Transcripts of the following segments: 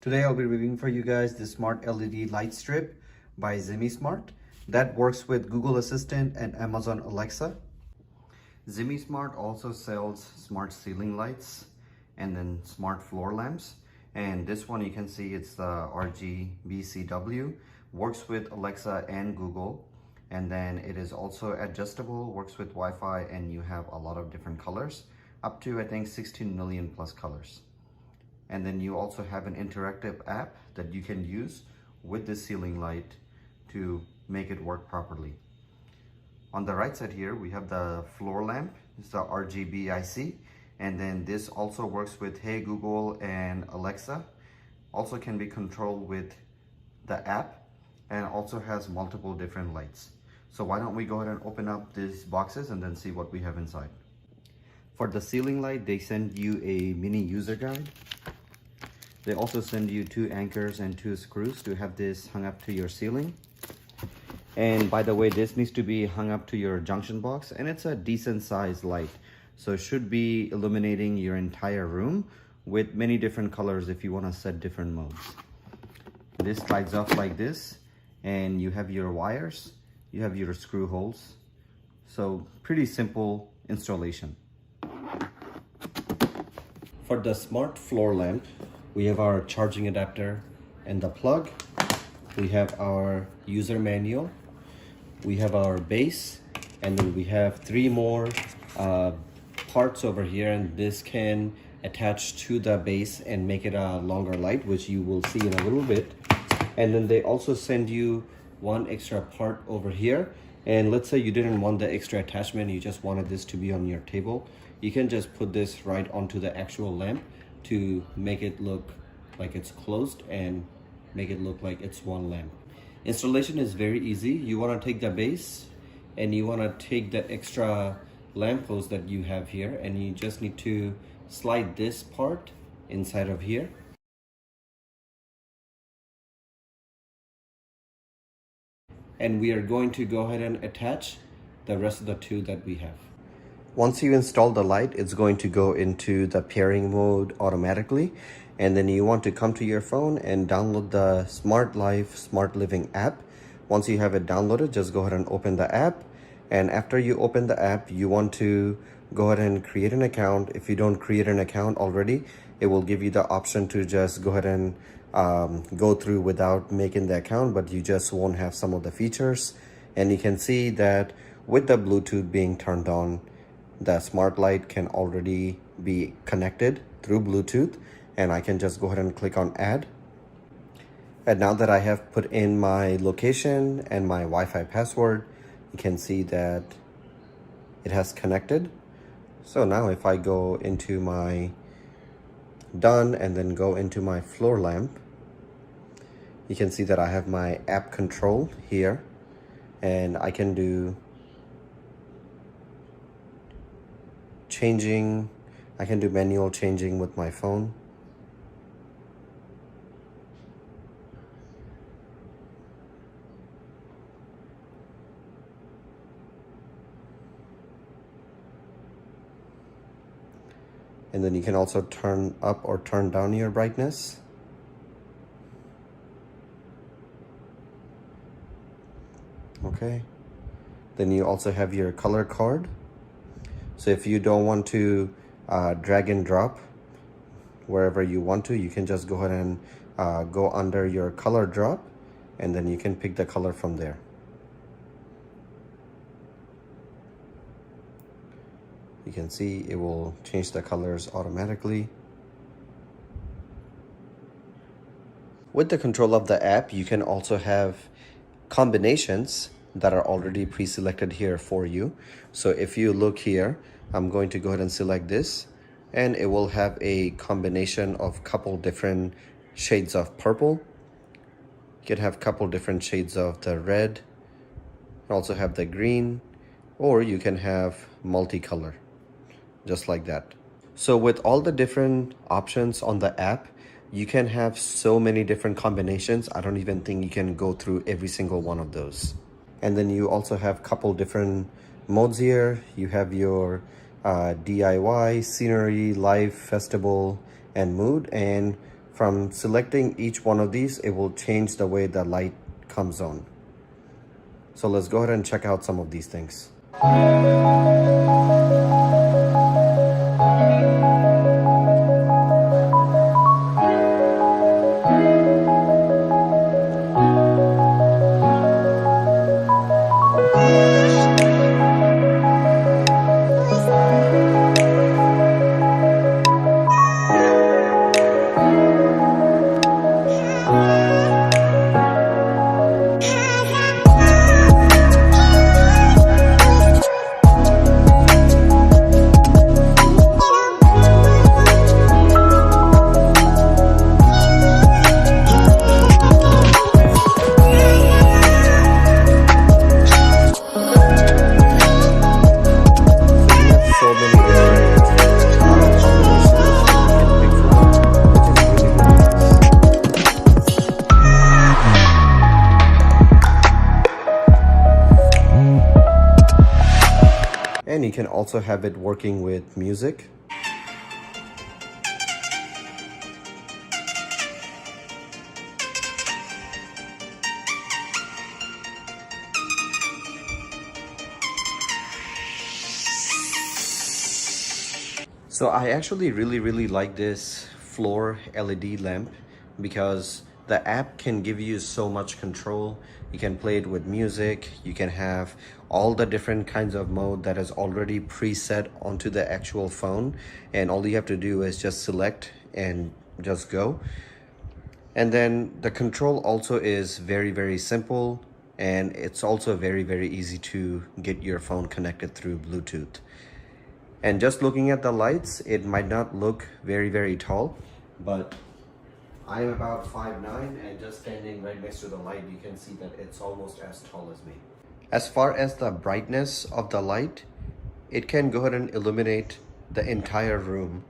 Today I'll be reviewing for you guys the Smart LED light strip by Zemismart that works with Google Assistant and Amazon Alexa. Zemismart also sells smart ceiling lights and then smart floor lamps. And this one you can see it's the RGBIC, works with Alexa and Google. And then it is also adjustable, works with Wi-Fi, and you have a lot of different colors, up to I think 16 million plus colors. And then you also have an interactive app that you can use with the ceiling light to make it work properly. On the right side here, we have the floor lamp. It's the RGBIC. And then this also works with Hey Google and Alexa. Also can be controlled with the app and also has multiple different lights. So why don't we go ahead and open up these boxes and then see what we have inside. For the ceiling light, they send you a mini user guide. They also send you 2 anchors and 2 screws to have this hung up to your ceiling. And by the way, this needs to be hung up to your junction box, and it's a decent sized light. So it should be illuminating your entire room with many different colors if you want to set different modes. This slides off like this, and you have your wires, you have your screw holes. So pretty simple installation. For the smart floor lamp, we have our charging adapter and the plug. We have our user manual. We have our base, and then we have 3 more parts over here, and this can attach to the base and make it a longer light, which you will see in a little bit. And then they also send you 1 extra part over here. And let's say you didn't want the extra attachment, you just wanted this to be on your table. You can just put this right onto the actual lamp to make it look like it's closed and make it look like it's one lamp. Installation is very easy. You want to take the base and you want to take the extra lamp post that you have here, and you just need to slide this part inside of here. And we are going to go ahead and attach the rest of the 2 that we have. Once you install the light, it's going to go into the pairing mode automatically. And then you want to come to your phone and download the Smart Life Smart Living app. Once you have it downloaded, just go ahead and open the app. And after you open the app, you want to go ahead and create an account. If you don't create an account already, it will give you the option to just go ahead and go through without making the account, but you just won't have some of the features. And you can see that with the Bluetooth being turned on, the smart light can already be connected through Bluetooth, and I can just go ahead and click on add. And now that I have put in my location and my Wi-Fi password, you can see that it has connected. So now if I go into my done and then go into my floor lamp, you can see that I have my app control here, and I can do changing. I can do manual changing with my phone. And then you can also turn up or turn down your brightness. Okay. Then you also have your color card. So if you don't want to drag and drop wherever you want to, you can just go ahead and go under your color drop, and then you can pick the color from there. You can see it will change the colors automatically. With the control of the app, you can also have combinations that are already pre-selected here for you. So if you look here, I'm going to go ahead and select this, and it will have a combination of couple different shades of purple. You can have couple different shades of the red, also have the green, or you can have multicolor, just like that. So with all the different options on the app, you can have so many different combinations. I don't even think you can go through every single one of those. And then you also have couple different modes here. You have your DIY, scenery, live, festival, and mood. And From selecting each one of these, it will change the way the light comes on. So let's go ahead and check out some of these things. And you can also have it working with music. So I actually really like this floor LED lamp because the app can give you so much control. You can play it with music, you can have all the different kinds of mode that is already preset onto the actual phone, and all you have to do is just select and just go. And then the control also is very simple, and it's also very easy to get your phone connected through Bluetooth. And just looking at the lights, it might not look very tall, but I'm about 5'9", and just standing right next to the light, you can see that it's almost as tall as me. As far as the brightness of the light, it can go ahead and illuminate the entire room.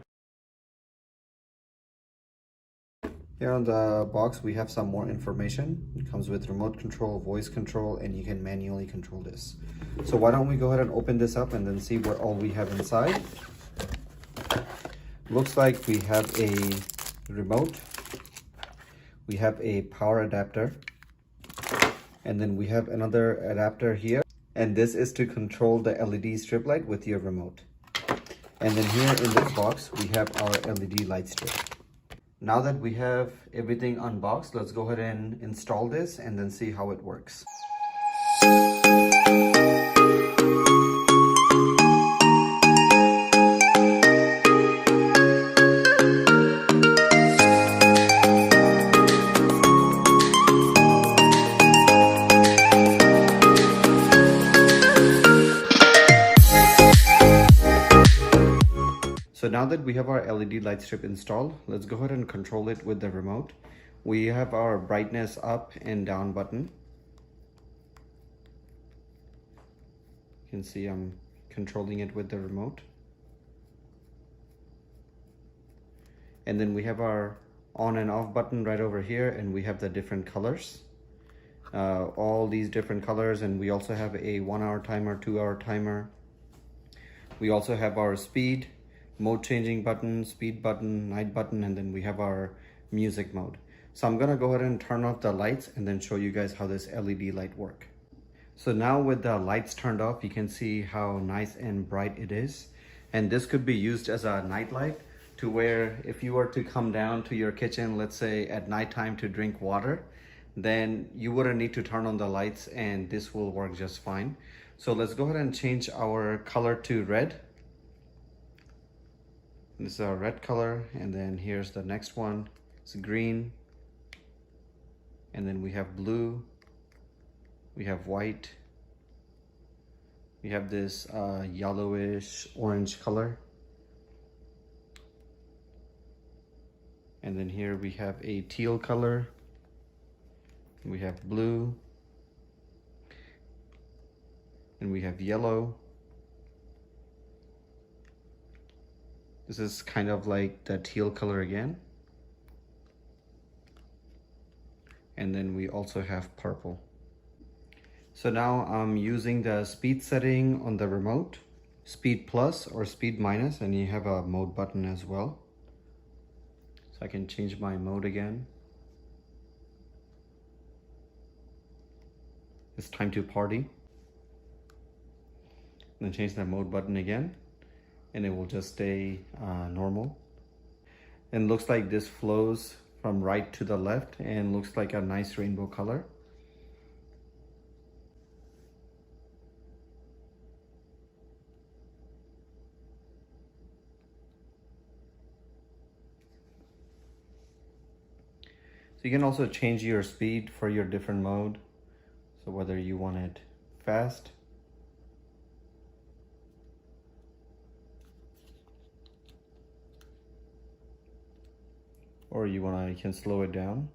Here on the box, we have some more information. It comes with remote control, voice control, and you can manually control this. So why don't we go ahead and open this up and then see what all we have inside. Looks like we have a remote. We have a power adapter, and then we have another adapter here, and this is to control the LED strip light with your remote. And then here in this box we have our LED light strip. Now that we have everything unboxed, let's go ahead and install this and then see how it works. So now that we have our LED light strip installed, let's go ahead and control it with the remote. We have our brightness up and down button. You can see I'm controlling it with the remote. And then we have our on and off button right over here, and we have the different colors. All these different colors, and we also have a 1 hour timer, 2 hour timer. We also have our speed, mode changing button, speed button, night button, and then we have our music mode. So I'm gonna go ahead and turn off the lights and then show you guys how this LED light work. So now with the lights turned off, you can see how nice and bright it is. And this could be used as a night light, to where if you were to come down to your kitchen, let's say at nighttime, to drink water, then you wouldn't need to turn on the lights and this will work just fine. So let's go ahead and change our color to red. This is our red color, and then here's the next one. It's green, and then we have blue, we have white, we have this yellowish orange color, and then here we have a teal color, we have blue, and we have yellow. This is kind of like the teal color again. And then we also have purple. So now I'm using the speed setting on the remote, speed plus or speed minus, and you have a mode button as well. So I can change my mode again. It's time to party. Then change that mode button again, and it will just stay normal. And looks like this flows from right to the left and looks like a nice rainbow color. So you can also change your speed for your different mode. So whether you want it fast, or you can slow it down.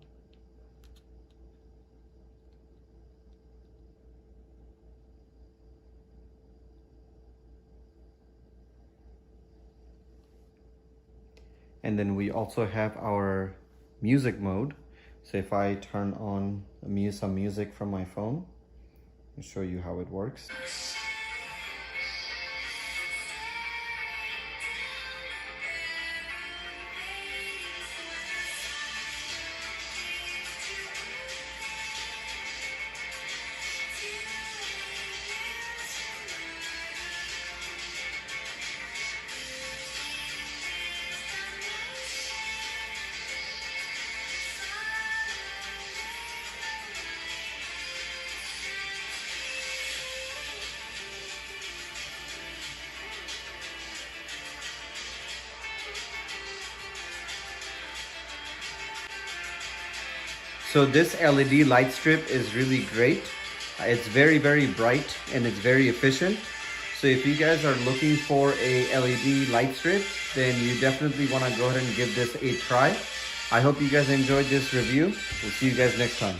And then we also have our music mode. So if I turn on some music from my phone, I'll show you how it works. So this LED light strip is really great. It's very, very bright and it's very efficient. So if you guys are looking for a LED light strip, then you definitely want to go ahead and give this a try. I hope you guys enjoyed this review. We'll see you guys next time.